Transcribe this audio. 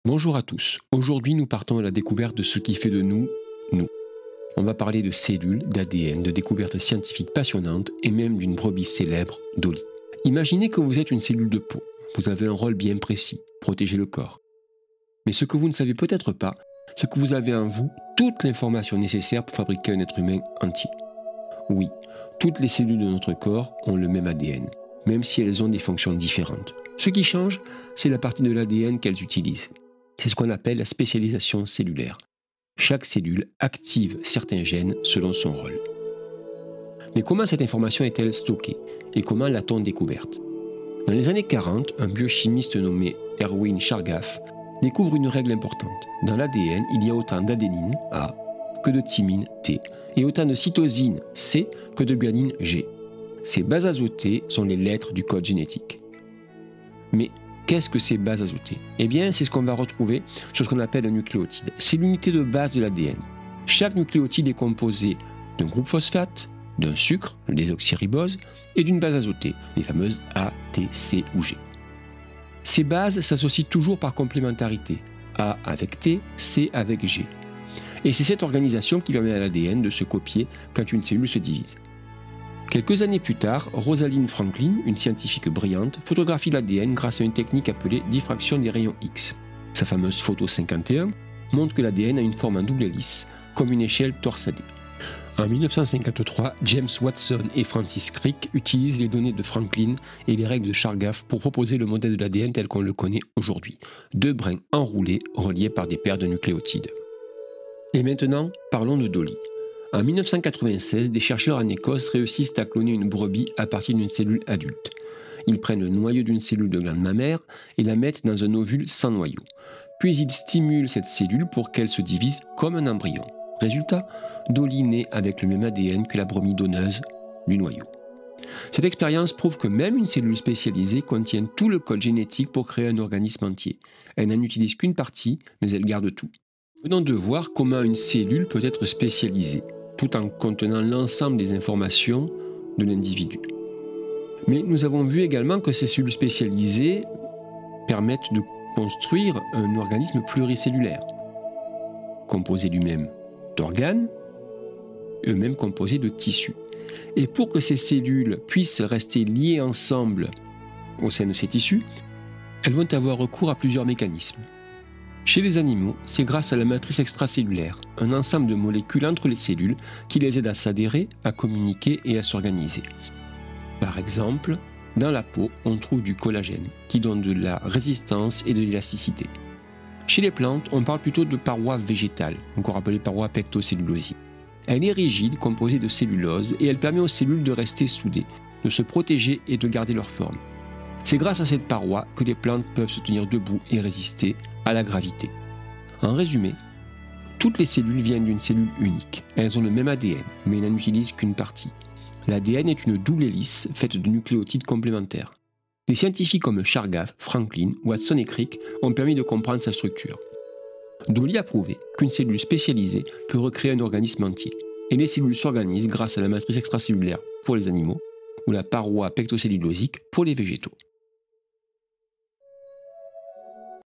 Bonjour à tous, aujourd'hui nous partons à la découverte de ce qui fait de nous, nous. On va parler de cellules, d'ADN, de découvertes scientifiques passionnantes et même d'une brebis célèbre, Dolly. Imaginez que vous êtes une cellule de peau, vous avez un rôle bien précis, protéger le corps. Mais ce que vous ne savez peut-être pas, c'est que vous avez en vous toute l'information nécessaire pour fabriquer un être humain entier. Oui, toutes les cellules de notre corps ont le même ADN, même si elles ont des fonctions différentes. Ce qui change, c'est la partie de l'ADN qu'elles utilisent. C'est ce qu'on appelle la spécialisation cellulaire. Chaque cellule active certains gènes selon son rôle. Mais comment cette information est-elle stockée et comment l'a-t-on découverte? Dans les années 40, un biochimiste nommé Erwin Chargaff découvre une règle importante. Dans l'ADN, il y a autant d'adénine, A, que de thymine, T, et autant de cytosine, C, que de guanine, G. Ces bases azotées sont les lettres du code génétique. Mais qu'est-ce que ces bases azotées? Eh bien, c'est ce qu'on va retrouver sur ce qu'on appelle un nucléotide. C'est l'unité de base de l'ADN. Chaque nucléotide est composé d'un groupe phosphate, d'un sucre, le désoxyribose, et d'une base azotée, les fameuses A, T, C ou G. Ces bases s'associent toujours par complémentarité, A avec T, C avec G. Et c'est cette organisation qui permet à l'ADN de se copier quand une cellule se divise. Quelques années plus tard, Rosalind Franklin, une scientifique brillante, photographie l'ADN grâce à une technique appelée diffraction des rayons X. Sa fameuse photo 51 montre que l'ADN a une forme en double hélice, comme une échelle torsadée. En 1953, James Watson et Francis Crick utilisent les données de Franklin et les règles de Chargaff pour proposer le modèle de l'ADN tel qu'on le connaît aujourd'hui. Deux brins enroulés reliés par des paires de nucléotides. Et maintenant, parlons de Dolly. En 1996, des chercheurs en Écosse réussissent à cloner une brebis à partir d'une cellule adulte. Ils prennent le noyau d'une cellule de glande mammaire et la mettent dans un ovule sans noyau. Puis ils stimulent cette cellule pour qu'elle se divise comme un embryon. Résultat, Dolly naît avec le même ADN que la brebis donneuse du noyau. Cette expérience prouve que même une cellule spécialisée contient tout le code génétique pour créer un organisme entier. Elle n'en utilise qu'une partie, mais elle garde tout. Venons de voir comment une cellule peut être spécialisée, tout en contenant l'ensemble des informations de l'individu. Mais nous avons vu également que ces cellules spécialisées permettent de construire un organisme pluricellulaire, composé lui-même d'organes, eux-mêmes composés de tissus. Et pour que ces cellules puissent rester liées ensemble au sein de ces tissus, elles vont avoir recours à plusieurs mécanismes. Chez les animaux, c'est grâce à la matrice extracellulaire, un ensemble de molécules entre les cellules qui les aident à s'adhérer, à communiquer et à s'organiser. Par exemple, dans la peau, on trouve du collagène qui donne de la résistance et de l'élasticité. Chez les plantes, on parle plutôt de paroi végétale, encore appelée paroi pectocellulosique. Elle est rigide, composée de cellulose, et elle permet aux cellules de rester soudées, de se protéger et de garder leur forme. C'est grâce à cette paroi que les plantes peuvent se tenir debout et résister à la gravité. En résumé, toutes les cellules viennent d'une cellule unique. Elles ont le même ADN, mais n'en utilisent qu'une partie. L'ADN est une double hélice faite de nucléotides complémentaires. Des scientifiques comme Chargaff, Franklin, Watson et Crick ont permis de comprendre sa structure. Dolly a prouvé qu'une cellule spécialisée peut recréer un organisme entier. Et les cellules s'organisent grâce à la matrice extracellulaire pour les animaux ou la paroi pectocellulosique pour les végétaux.